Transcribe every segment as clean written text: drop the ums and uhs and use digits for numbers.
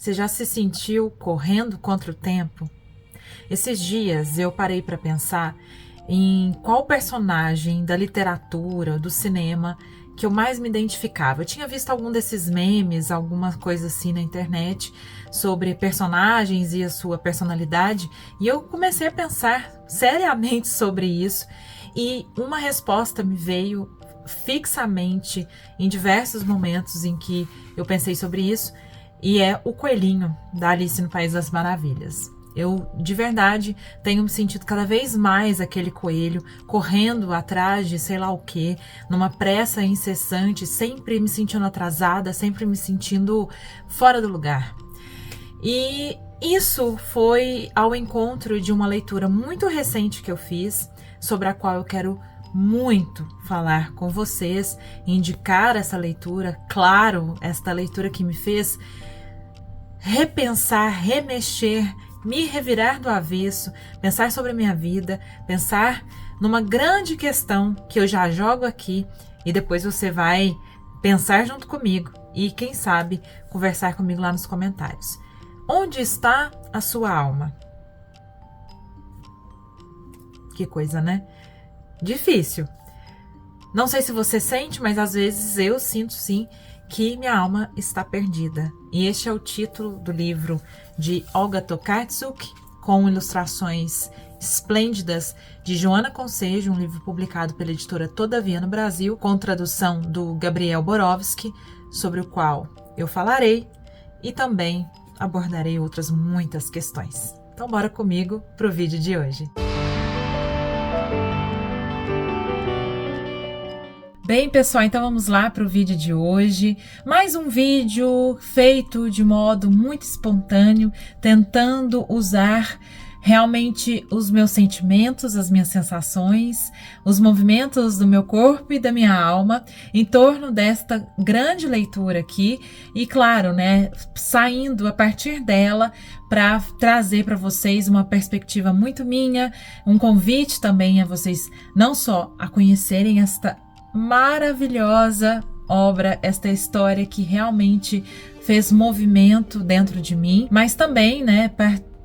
Você já se sentiu correndo contra o tempo? Esses dias eu parei para pensar em qual personagem da literatura, do cinema, que eu mais me identificava. Eu tinha visto algum desses memes, alguma coisa assim na internet, sobre personagens e a sua personalidade, e eu comecei a pensar seriamente sobre isso, e uma resposta me veio fixamente em diversos momentos em que eu pensei sobre isso, e é o coelhinho da Alice no País das Maravilhas. Eu, de verdade, tenho me sentido cada vez mais aquele coelho, correndo atrás de sei lá o quê, numa pressa incessante, sempre me sentindo atrasada, sempre me sentindo fora do lugar. E isso foi ao encontro de uma leitura muito recente que eu fiz, sobre a qual eu quero muito falar com vocês, indicar essa leitura, claro, esta leitura que me fez repensar, remexer, me revirar do avesso, pensar sobre a minha vida, pensar numa grande questão que eu já jogo aqui e depois você vai pensar junto comigo e, quem sabe, conversar comigo lá nos comentários. Onde está a sua alma? Que coisa, né? Difícil. Não sei se você sente, mas às vezes eu sinto sim que minha alma está perdida. E este é o título do livro de Olga Tokarczuk, com ilustrações esplêndidas de Joana Concejo, um livro publicado pela editora Todavia no Brasil, com tradução do Gabriel Borowski, sobre o qual eu falarei e também abordarei outras muitas questões. Então bora comigo para o vídeo de hoje. Bem, pessoal, então vamos lá para o vídeo de hoje. Mais um vídeo feito de modo muito espontâneo, tentando usar realmente os meus sentimentos, as minhas sensações, os movimentos do meu corpo e da minha alma em torno desta grande leitura aqui e, claro, né, saindo a partir dela para trazer para vocês uma perspectiva muito minha, um convite também a vocês não só a conhecerem esta maravilhosa obra, esta história que realmente fez movimento dentro de mim, mas também, né,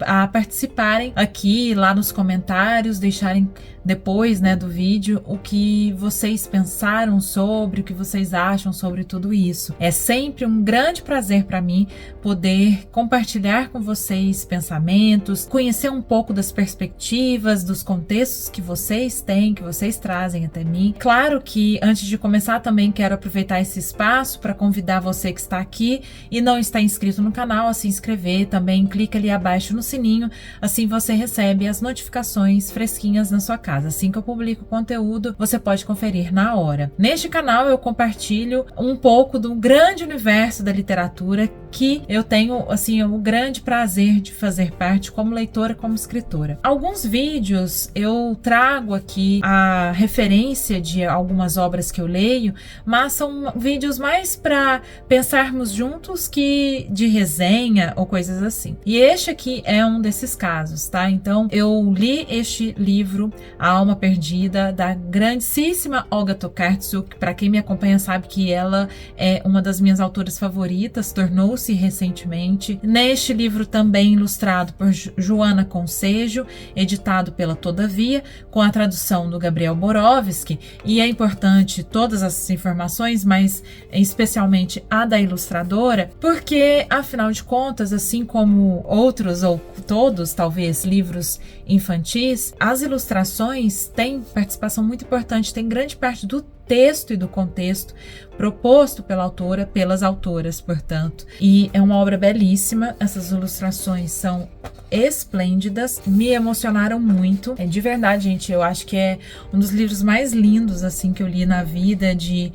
a participarem aqui, lá nos comentários, deixarem depois, né, do vídeo o que vocês pensaram sobre, o que vocês acham sobre tudo isso. É sempre um grande prazer para mim poder compartilhar com vocês pensamentos, conhecer um pouco das perspectivas, dos contextos que vocês têm, que vocês trazem até mim. Claro que antes de começar também quero aproveitar esse espaço para convidar você que está aqui e não está inscrito no canal a se inscrever, também clica ali abaixo no sininho, assim você recebe as notificações fresquinhas na sua casa. Assim que eu publico conteúdo, você pode conferir na hora. Neste canal eu compartilho um pouco do grande universo da literatura que eu tenho, assim, o grande prazer de fazer parte como leitora, como escritora. Alguns vídeos eu trago aqui a referência de algumas obras que eu leio, mas são vídeos mais para pensarmos juntos que de resenha ou coisas assim. E este aqui é um desses casos, tá? Então, eu li este livro, A Alma Perdida, da grandíssima Olga Tokarczuk. Para quem me acompanha sabe que ela é uma das minhas autoras favoritas, tornou-se recentemente. Neste livro também ilustrado por Joana Concejo, editado pela Todavia, com a tradução do Gabriel Borowski, e é importante todas essas informações, mas especialmente a da ilustradora, porque afinal de contas, assim como outros ou todos, talvez, livros infantis, as ilustrações têm participação muito importante, tem grande parte do texto e do contexto proposto pela autora, pelas autoras, portanto. E é uma obra belíssima, essas ilustrações são esplêndidas, me emocionaram muito. De verdade, gente, eu acho que é um dos livros mais lindos, assim, que eu li na vida, de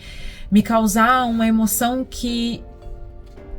me causar uma emoção que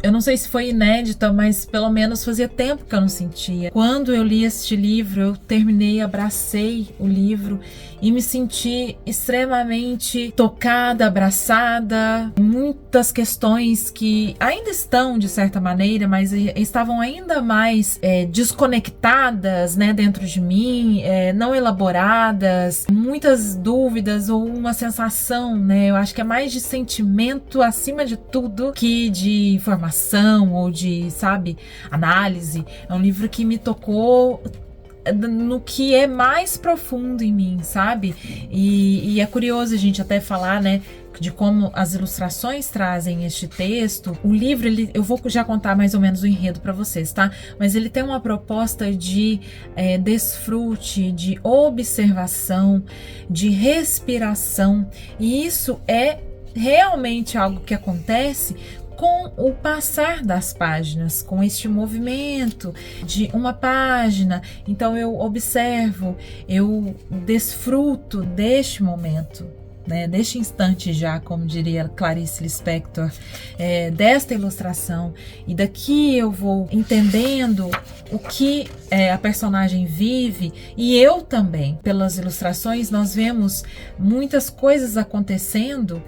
eu não sei se foi inédita, mas pelo menos fazia tempo que eu não sentia. Quando eu li este livro, eu terminei, abracei o livro e me senti extremamente tocada, abraçada. Muitas questões que ainda estão, de certa maneira, mas estavam ainda mais desconectadas, né, dentro de mim, não elaboradas. muitas dúvidas ou uma sensação, né? Eu acho que é mais de sentimento acima de tudo que de informação ou de, sabe, análise. É um livro que me tocou no que é mais profundo em mim, sabe? E é curioso a gente até falar, né, de como as ilustrações trazem este texto. O livro, eu vou já contar mais ou menos o enredo para vocês, tá? Mas ele tem uma proposta de desfrute, de observação, de respiração, e isso é realmente algo que acontece com o passar das páginas, com este movimento de uma página. Então eu observo, eu desfruto deste momento, né, deste instante já, como diria Clarice Lispector, desta ilustração, e daqui eu vou entendendo o que a personagem vive, e eu também. Pelas ilustrações nós vemos muitas coisas acontecendo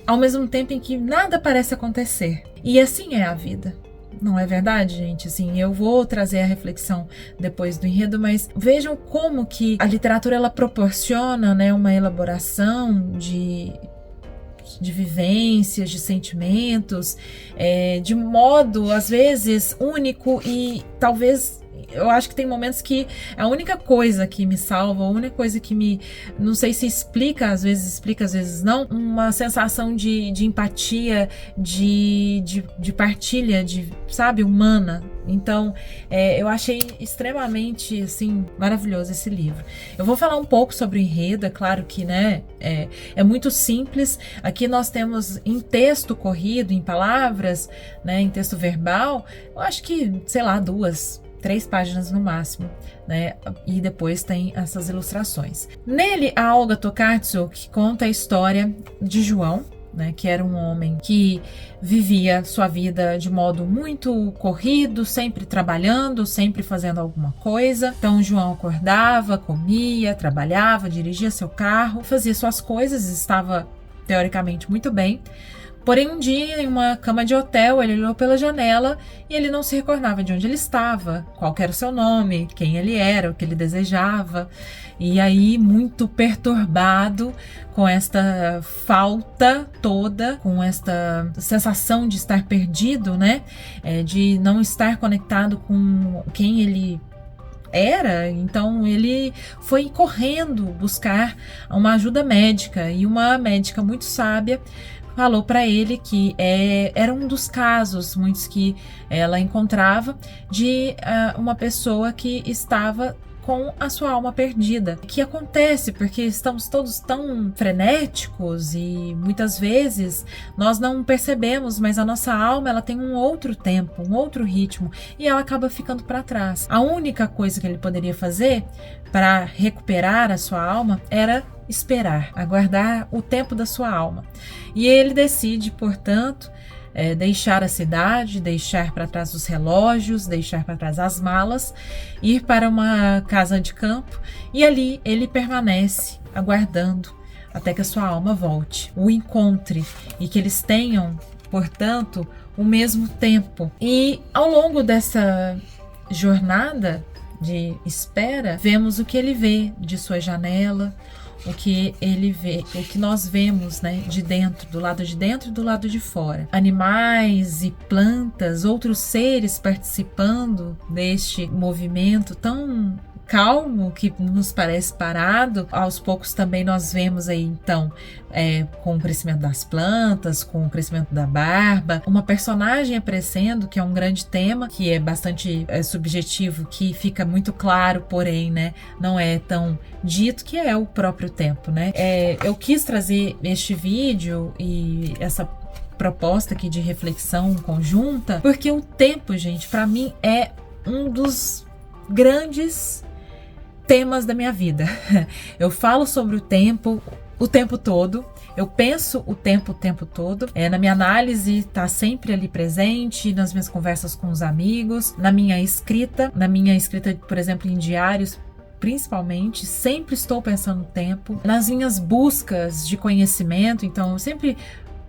ao mesmo tempo em que nada parece acontecer. E assim é a vida. Não é verdade, gente? Assim, eu vou trazer a reflexão depois do enredo, mas vejam como que a literatura ela proporciona, né, uma elaboração de vivências, de sentimentos, de modo, às vezes, único, e talvez eu acho que tem momentos que a única coisa que me salva, a única coisa que me, não sei se explica, às vezes não, uma sensação de empatia, de partilha, sabe, humana. Então, eu achei extremamente, assim, maravilhoso esse livro. Eu vou falar um pouco sobre o enredo, é claro que, né, é muito simples. Aqui nós temos em texto corrido, em palavras, né, em texto verbal, eu acho que, sei lá, 3 páginas no máximo, né? E depois tem essas ilustrações. Nele, a Olga Tokarczuk conta a história de João, né? Que era um homem que vivia sua vida de modo muito corrido, sempre trabalhando, sempre fazendo alguma coisa. Então, João acordava, comia, trabalhava, dirigia seu carro, fazia suas coisas, estava teoricamente muito bem. Porém, um dia, em uma cama de hotel, ele olhou pela janela e ele não se recordava de onde ele estava, qual era o seu nome, quem ele era, o que ele desejava. E aí, muito perturbado com esta falta toda, com esta sensação de estar perdido, né? De não estar conectado com quem ele era, então ele foi correndo buscar uma ajuda médica, e uma médica muito sábia falou para ele que era um dos casos, muitos que ela encontrava, de uma pessoa que estava com a sua alma perdida. O que acontece porque estamos todos tão frenéticos e muitas vezes nós não percebemos, mas a nossa alma ela tem um outro tempo, um outro ritmo, e ela acaba ficando para trás. A única coisa que ele poderia fazer para recuperar a sua alma era esperar, aguardar o tempo da sua alma. E ele decide, portanto, deixar a cidade, deixar para trás os relógios, deixar para trás as malas, ir para uma casa de campo, e ali ele permanece aguardando até que a sua alma volte, o encontre, e que eles tenham, portanto, o mesmo tempo. E ao longo dessa jornada de espera, vemos o que ele vê de sua janela, o que ele vê, o que nós vemos, né, de dentro, do lado de dentro e do lado de fora. Animais e plantas, outros seres participando deste movimento tão calmo que nos parece parado. Aos poucos também nós vemos aí, então, com o crescimento das plantas, com o crescimento da barba, uma personagem aparecendo, que é um grande tema, que é bastante subjetivo, que fica muito claro, porém, né, não é tão dito, que é o próprio tempo, né? Eu quis trazer este vídeo e essa proposta aqui de reflexão conjunta, porque o tempo, gente, para mim é um dos grandes temas da minha vida. Eu falo sobre o tempo todo, eu penso o tempo todo, na minha análise está sempre ali presente, nas minhas conversas com os amigos, na minha escrita, por exemplo, em diários, principalmente, sempre estou pensando no tempo, nas minhas buscas de conhecimento. Então eu sempre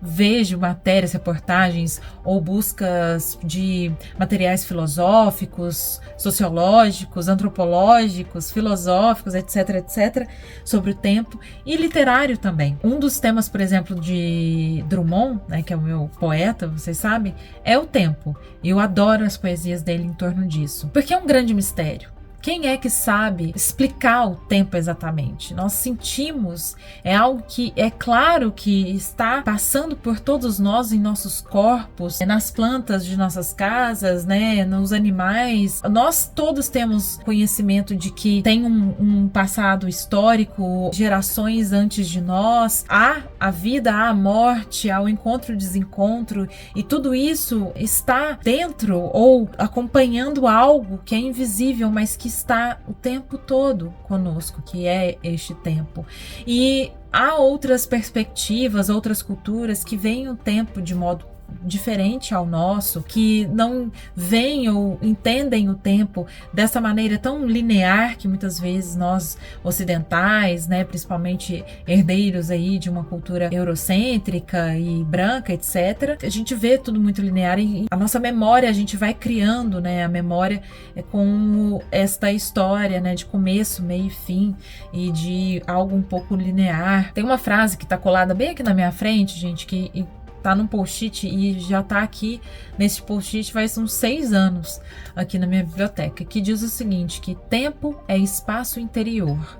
vejo matérias, reportagens ou buscas de materiais filosóficos, sociológicos, antropológicos, filosóficos, etc, etc, sobre o tempo, e literário também. Um dos temas, por exemplo, de Drummond, né, que é o meu poeta, vocês sabem, é o tempo. Eu adoro as poesias dele em torno disso, porque é um grande mistério. Quem é que sabe explicar o tempo exatamente? Nós sentimos, é algo que é claro que está passando por todos nós em nossos corpos, nas plantas de nossas casas, né, nos animais. Nós todos temos conhecimento de que tem um passado histórico, gerações antes de nós. Há a vida, há a morte, há o encontro e o desencontro, e tudo isso está dentro ou acompanhando algo que é invisível, mas que está o tempo todo conosco, que é este tempo. E há outras perspectivas, outras culturas que veem o tempo de modo diferente ao nosso, que não veem ou entendem o tempo dessa maneira tão linear que muitas vezes nós ocidentais, né, principalmente herdeiros aí de uma cultura eurocêntrica e branca, etc, a gente vê tudo muito linear, e a nossa memória, a gente vai criando, né, a memória com esta história, né, de começo, meio e fim, e de algo um pouco linear. Tem uma frase que tá colada bem aqui na minha frente, gente, que tá num post-it e já tá aqui nesse post-it faz uns 6 anos aqui na minha biblioteca, que diz o seguinte, que tempo é espaço interior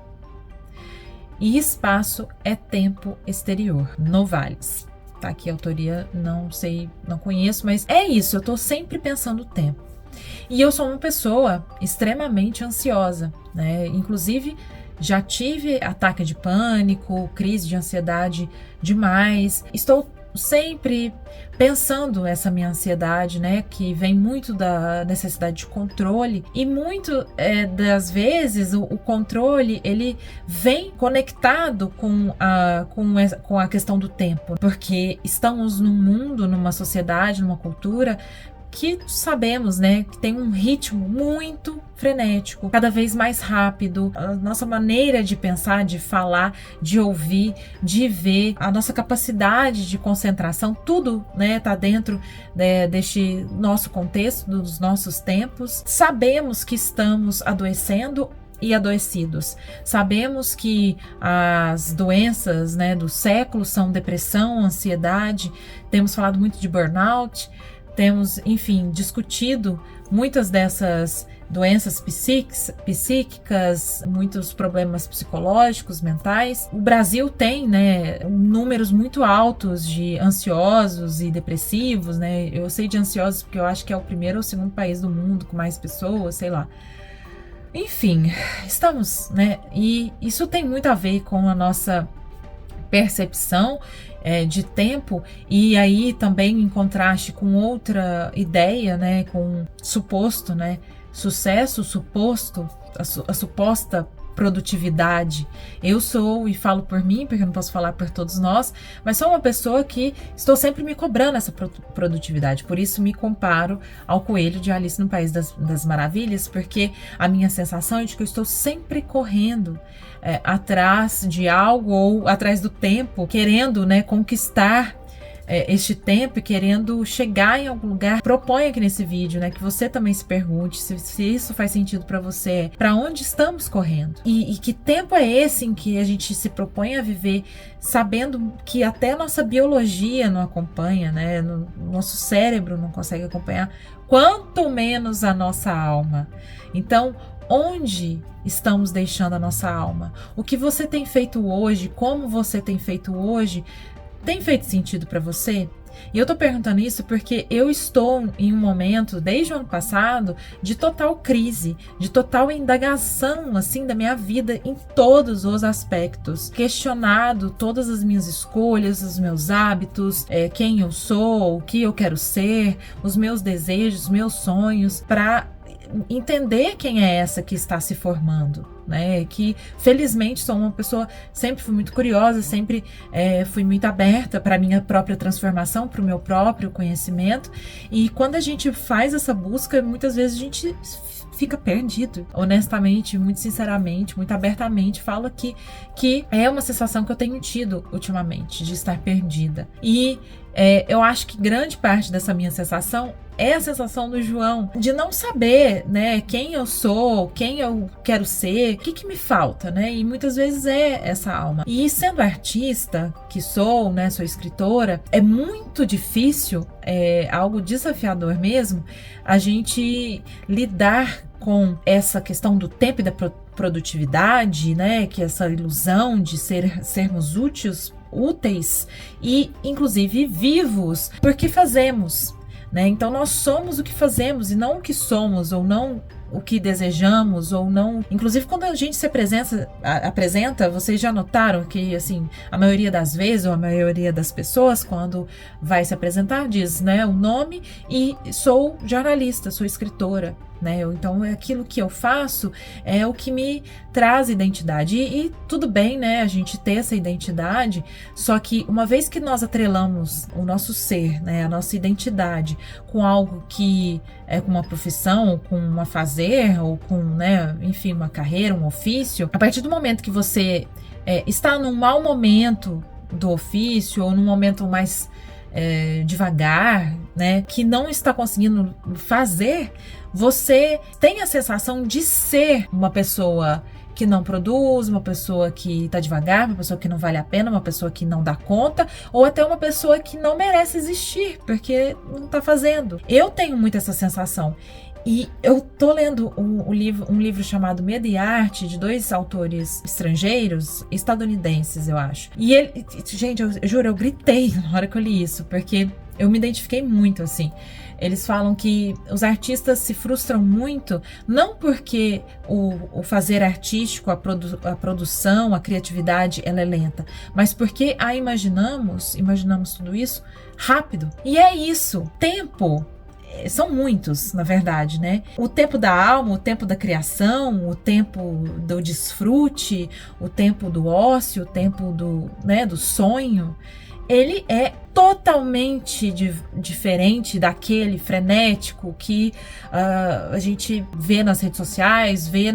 e espaço é tempo exterior. Novalis. Tá aqui a autoria, não sei, não conheço, mas é isso, eu tô sempre pensando o tempo. E eu sou uma pessoa extremamente ansiosa, né? Inclusive, já tive ataque de pânico, crise de ansiedade demais. Estou sempre pensando essa minha ansiedade, né, que vem muito da necessidade de controle, e muito das vezes o controle ele vem conectado com a questão do tempo, porque estamos num mundo, numa sociedade, numa cultura que sabemos, né, que tem um ritmo muito frenético, cada vez mais rápido. A nossa maneira de pensar, de falar, de ouvir, de ver, a nossa capacidade de concentração, tudo, né, tá dentro deste nosso contexto, dos nossos tempos. Sabemos que estamos adoecendo e adoecidos. Sabemos que as doenças, né, do século são depressão, ansiedade. Temos falado muito de burnout. Temos, enfim, discutido muitas dessas doenças psíquicas, muitos problemas psicológicos, mentais. O Brasil tem, né, números muito altos de ansiosos e depressivos, né? Eu sei de ansiosos porque eu acho que é o primeiro ou segundo país do mundo com mais pessoas, sei lá. Enfim, estamos, né? E isso tem muito a ver com a nossa percepção de tempo, e aí também em contraste com outra ideia, né, com suposto, né, sucesso, suposto, a suposta produtividade. Eu sou, e falo por mim, porque eu não posso falar por todos nós, mas sou uma pessoa que estou sempre me cobrando essa produtividade, por isso me comparo ao coelho de Alice no País das Maravilhas, porque a minha sensação é de que eu estou sempre correndo atrás de algo ou atrás do tempo, querendo, né, conquistar este tempo e querendo chegar em algum lugar. Proponho aqui nesse vídeo, né, que você também se pergunte se isso faz sentido para você, para onde estamos correndo e que tempo é esse em que a gente se propõe a viver, sabendo que até a nossa biologia não acompanha, né, nosso cérebro não consegue acompanhar, quanto menos a nossa alma. Então, onde estamos deixando a nossa alma? O que você tem feito hoje, como você tem feito hoje, tem feito sentido para você? E eu tô perguntando isso porque eu estou em um momento, desde o ano passado, de total crise, de total indagação, assim, da minha vida em todos os aspectos. Questionado todas as minhas escolhas, os meus hábitos, quem eu sou, o que eu quero ser, os meus desejos, meus sonhos, para entender quem é essa que está se formando. né? Que felizmente sou uma pessoa, sempre fui muito curiosa, sempre fui muito aberta para a minha própria transformação, para o meu próprio conhecimento. E quando a gente faz essa busca, muitas vezes a gente fica perdido. Honestamente, muito sinceramente, muito abertamente, falo que é uma sensação que eu tenho tido ultimamente, de estar perdida. E eu acho que grande parte dessa minha sensação é a sensação do João, de não saber, né, quem eu sou, quem eu quero ser, o que me falta, né? E muitas vezes é essa alma. E sendo artista, que sou, né, sou escritora, é muito difícil, algo desafiador mesmo, a gente lidar com essa questão do tempo e da produtividade, né, que é essa ilusão de sermos úteis e, inclusive, vivos, porque fazemos, né? Então, nós somos o que fazemos e não o que somos, ou não o que desejamos, ou não. Inclusive, quando a gente se apresenta, vocês já notaram que, assim, a maioria das vezes, ou a maioria das pessoas, quando vai se apresentar, diz, né, o nome e sou jornalista, sou escritora, né? Então, aquilo que eu faço é o que me traz identidade. E tudo bem, né, a gente ter essa identidade, só que uma vez que nós atrelamos o nosso ser, né, a nossa identidade com algo que é com uma profissão, com um fazer, ou com, né, enfim, uma carreira, um ofício, a partir do momento que você está num mau momento do ofício, ou num momento mais devagar, né, que não está conseguindo fazer, você tem a sensação de ser uma pessoa que não produz, uma pessoa que tá devagar, uma pessoa que não vale a pena, uma pessoa que não dá conta, ou até uma pessoa que não merece existir, porque não tá fazendo. Eu tenho muito essa sensação. E eu tô lendo um livro chamado Medo e Arte, de 2 autores estrangeiros, estadunidenses, eu acho. E gente, eu juro, eu gritei na hora que eu li isso, porque eu me identifiquei muito, assim. Eles falam que os artistas se frustram muito, não porque o fazer artístico, a produção, a criatividade, ela é lenta, mas porque imaginamos tudo isso rápido. E é isso, tempo. São muitos, na verdade, né? O tempo da alma, o tempo da criação, o tempo do desfrute, o tempo do ócio, o tempo do sonho, ele é totalmente diferente daquele frenético que a gente vê nas redes sociais, vê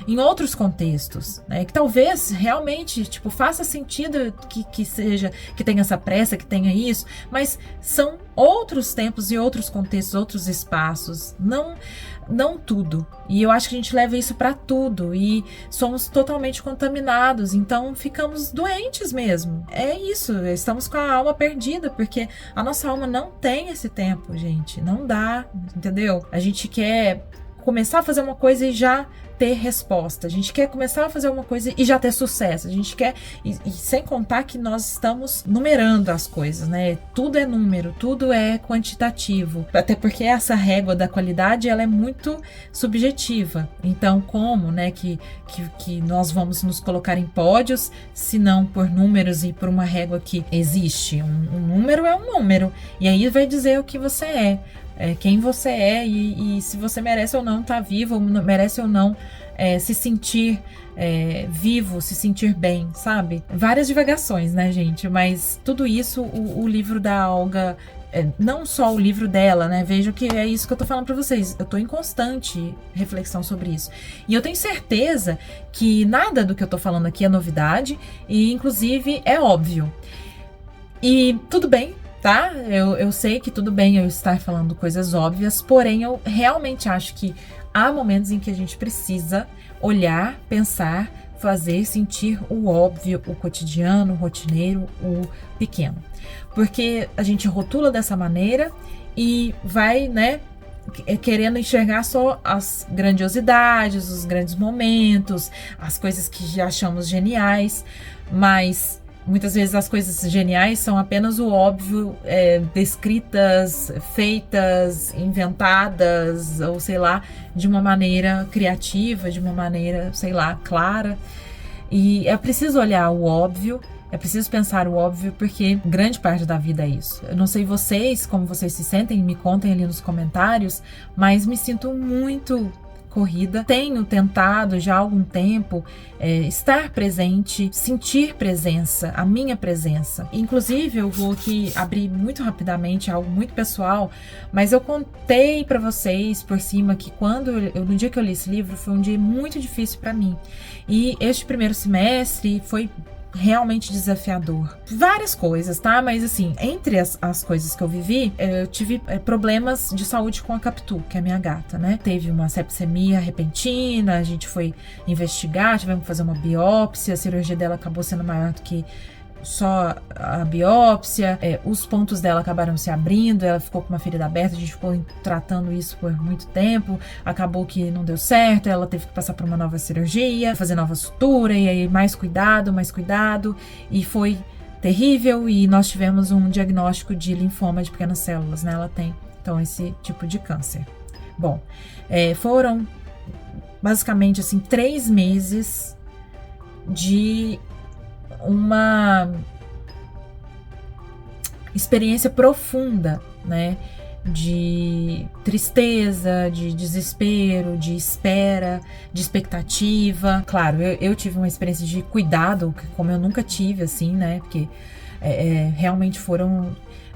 em outros contextos, né? Que talvez realmente, tipo, faça sentido que tenha essa pressa, que tenha isso, mas são outros tempos e outros contextos, outros espaços, não tudo. E eu acho que a gente leva isso para tudo e somos totalmente contaminados, então ficamos doentes mesmo. É isso, estamos com a alma perdida, porque a nossa alma não tem esse tempo, gente. Não dá, entendeu? A gente quer começar a fazer uma coisa e já ter resposta. A gente quer começar a fazer uma coisa e já ter sucesso. A gente quer, e sem contar que nós estamos numerando as coisas, né? Tudo é número, tudo é quantitativo. Até porque essa régua da qualidade, ela é muito subjetiva. Então, como, né, que nós vamos nos colocar em pódios, se não por números e por uma régua que existe? Um número é um número. E aí vai dizer o que você é. Quem você é e se você merece ou não estar vivo, ou merece ou não se sentir vivo, se sentir bem, sabe? Várias divagações, né, gente? Mas tudo isso, o livro da Olga, não só o livro dela, né? Vejo que é isso que eu tô falando pra vocês. Eu tô em constante reflexão sobre isso. E eu tenho certeza que nada do que eu tô falando aqui é novidade e, inclusive, é óbvio. E tudo bem, tá? Eu sei que tudo bem eu estar falando coisas óbvias, porém eu realmente acho que há momentos em que a gente precisa olhar, pensar, fazer, sentir o óbvio, o cotidiano, o rotineiro, o pequeno. Porque a gente rotula dessa maneira e vai, né, querendo enxergar só as grandiosidades, os grandes momentos, as coisas que já achamos geniais, mas muitas vezes as coisas geniais são apenas o óbvio, descritas, feitas, inventadas, ou sei lá, de uma maneira criativa, de uma maneira, sei lá, clara. E é preciso olhar o óbvio, é preciso pensar o óbvio, porque grande parte da vida é isso. Eu não sei vocês, como vocês se sentem, me contem ali nos comentários, mas me sinto muito corrida. Tenho tentado já há algum tempo estar presente, sentir presença, a minha presença. Inclusive, eu vou aqui abrir muito rapidamente algo muito pessoal, mas eu contei para vocês por cima que no dia que eu li esse livro foi um dia muito difícil para mim. E este primeiro semestre foi realmente desafiador. Várias coisas, tá? Mas assim, entre as coisas que eu vivi, eu tive problemas de saúde com a Capitu, que é a minha gata, né? Teve uma sepsemia repentina, a gente foi investigar, tivemos que fazer uma biópsia, a cirurgia dela acabou sendo maior do que só a biópsia, os pontos dela acabaram se abrindo, ela ficou com uma ferida aberta, a gente ficou tratando isso por muito tempo, acabou que não deu certo, ela teve que passar por uma nova cirurgia, fazer nova sutura, e aí mais cuidado, e foi terrível, e nós tivemos um diagnóstico de linfoma de pequenas células, né? Ela tem, então, esse tipo de câncer. Bom, foram basicamente, assim, 3 meses de uma experiência profunda, né? De tristeza, de desespero, de espera, de expectativa. Claro, eu tive uma experiência de cuidado, como eu nunca tive, assim, né? Porque realmente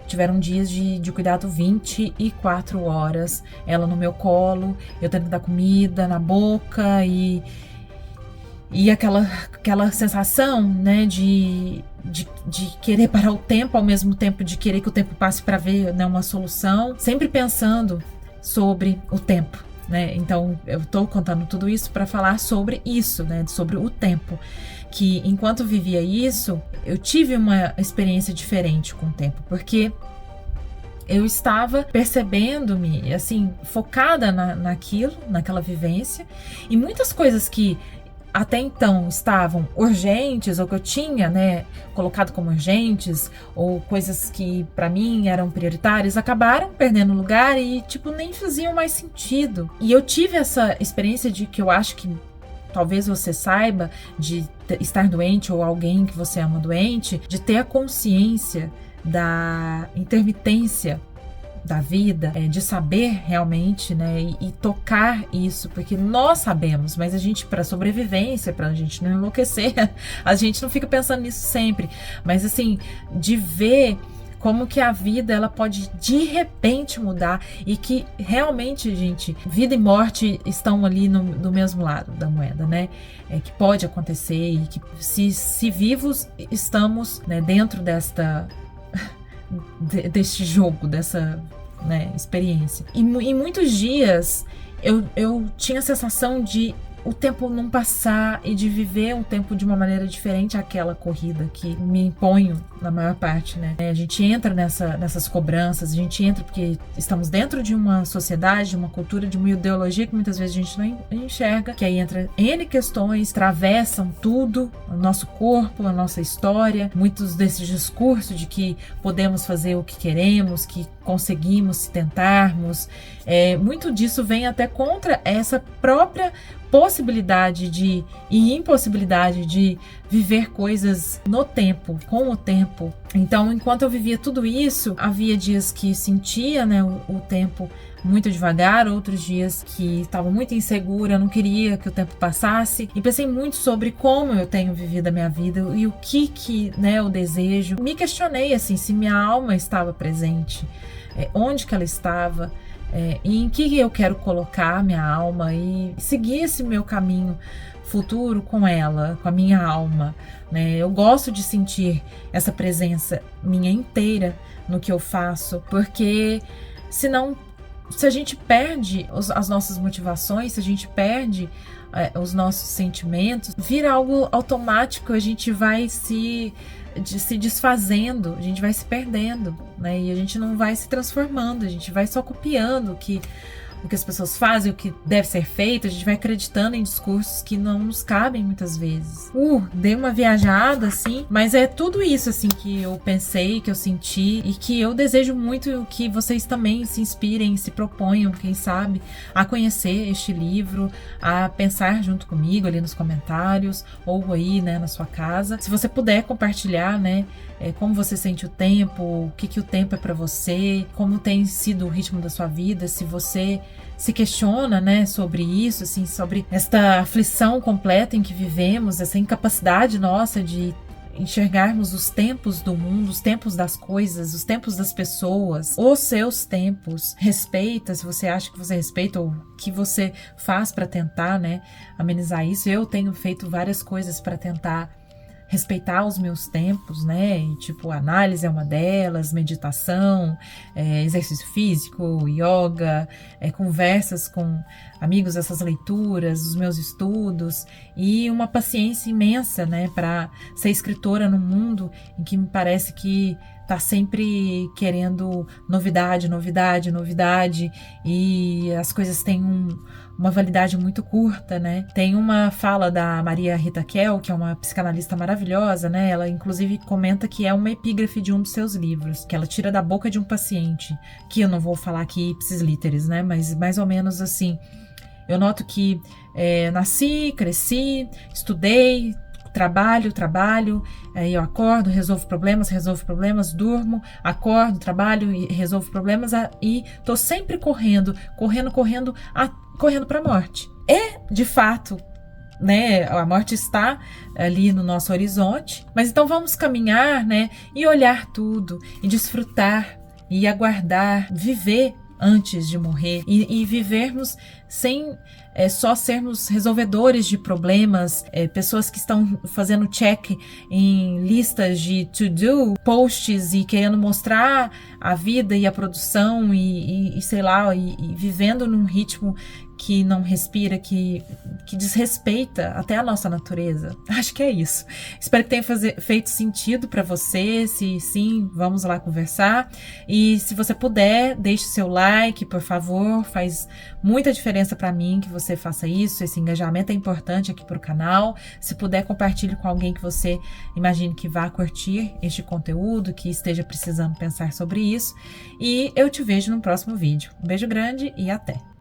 tiveram dias de cuidado 24 horas, ela no meu colo, eu tendo que dar comida na boca e aquela sensação, né, de querer parar o tempo, ao mesmo tempo de querer que o tempo passe para ver, né, uma solução, sempre pensando sobre o tempo, né? Então eu tô contando tudo isso para falar sobre isso, né, sobre o tempo, que enquanto vivia isso, eu tive uma experiência diferente com o tempo, porque eu estava percebendo-me, assim, focada naquela vivência, e muitas coisas que até então estavam urgentes, ou que eu tinha, né, colocado como urgentes, ou coisas que para mim eram prioritárias, acabaram perdendo lugar e, tipo, nem faziam mais sentido. E eu tive essa experiência de que eu acho que talvez você saiba, de estar doente ou alguém que você ama doente, de ter a consciência da intermitência da vida, de saber realmente, né, e tocar isso, porque nós sabemos, mas a gente, para sobrevivência, para a gente não enlouquecer, a gente não fica pensando nisso sempre, mas assim, de ver como que a vida, ela pode de repente mudar, e que realmente, gente, vida e morte estão ali no mesmo lado da moeda, né? Que pode acontecer, e que se vivos estamos, né, dentro deste jogo, dessa, né, experiência. E em muitos dias eu tinha a sensação de o tempo não passar e de viver um tempo de uma maneira diferente àquela corrida que me imponho na maior parte, né? A gente entra nessas cobranças, a gente entra porque estamos dentro de uma sociedade, de uma cultura, de uma ideologia que muitas vezes a gente não enxerga, que aí entra N questões, atravessam tudo, o nosso corpo, a nossa história, muitos desses discursos de que podemos fazer o que queremos, que conseguimos se tentarmos, muito disso vem até contra essa própria possibilidade e impossibilidade de viver coisas no tempo, com o tempo. Então, enquanto eu vivia tudo isso, havia dias que sentia, né, o tempo muito devagar, outros dias que estava muito insegura, não queria que o tempo passasse, e pensei muito sobre como eu tenho vivido a minha vida e o que né, eu desejo. Me questionei, assim, se minha alma estava presente, onde que ela estava, e em que eu quero colocar minha alma, e seguir esse meu caminho futuro com ela, com a minha alma, né? Eu gosto de sentir essa presença minha inteira no que eu faço, porque senão, se a gente perde as nossas motivações, se a gente perde os nossos sentimentos, vira algo automático, a gente vai se desfazendo, a gente vai se perdendo, né? E a gente não vai se transformando, a gente vai só copiando o que as pessoas fazem, o que deve ser feito, a gente vai acreditando em discursos que não nos cabem muitas vezes. Dei uma viajada, assim, mas é tudo isso, assim, que eu pensei, que eu senti, e que eu desejo muito que vocês também se inspirem, se proponham, quem sabe, a conhecer este livro, a pensar junto comigo ali nos comentários, ou aí, né, na sua casa. Se você puder compartilhar, né, como você sente o tempo, o que o tempo é para você, como tem sido o ritmo da sua vida, se você se questiona, né, sobre isso, assim, sobre esta aflição completa em que vivemos, essa incapacidade nossa de enxergarmos os tempos do mundo, os tempos das coisas, os tempos das pessoas, os seus tempos. Respeita, se você acha que você respeita, ou o que você faz para tentar, né, amenizar isso. Eu tenho feito várias coisas para tentar respeitar os meus tempos, né? E, tipo, análise é uma delas, meditação, exercício físico, yoga, conversas com amigos, essas leituras, os meus estudos, e uma paciência imensa, né? Para ser escritora num mundo em que me parece que tá sempre querendo novidade, novidade, novidade, e as coisas têm uma validade muito curta, né? Tem uma fala da Maria Rita Kell, que é uma psicanalista maravilhosa, né? Ela, inclusive, comenta que é uma epígrafe de um dos seus livros, que ela tira da boca de um paciente, que eu não vou falar aqui ipsis literis, né? Mas mais ou menos assim. Eu noto que nasci, cresci, estudei, trabalho, aí eu acordo, resolvo problemas, durmo, acordo, trabalho e resolvo problemas, e tô sempre correndo para a morte. De fato, né, a morte está ali no nosso horizonte, mas então vamos caminhar, né, e olhar tudo, e desfrutar, e aguardar, viver antes de morrer, e vivermos sem só sermos resolvedores de problemas, pessoas que estão fazendo check em listas de to-do, posts, e querendo mostrar a vida e a produção, e sei lá, e vivendo num ritmo que não respira, que desrespeita até a nossa natureza. Acho que é isso. Espero que tenha feito sentido para você. Se sim, vamos lá conversar. E se você puder, deixe seu like, por favor. Faz muita diferença para mim que você faça isso. Esse engajamento é importante aqui para o canal. Se puder, compartilhe com alguém que você imagine que vá curtir este conteúdo, que esteja precisando pensar sobre isso. E eu te vejo no próximo vídeo. Um beijo grande e até!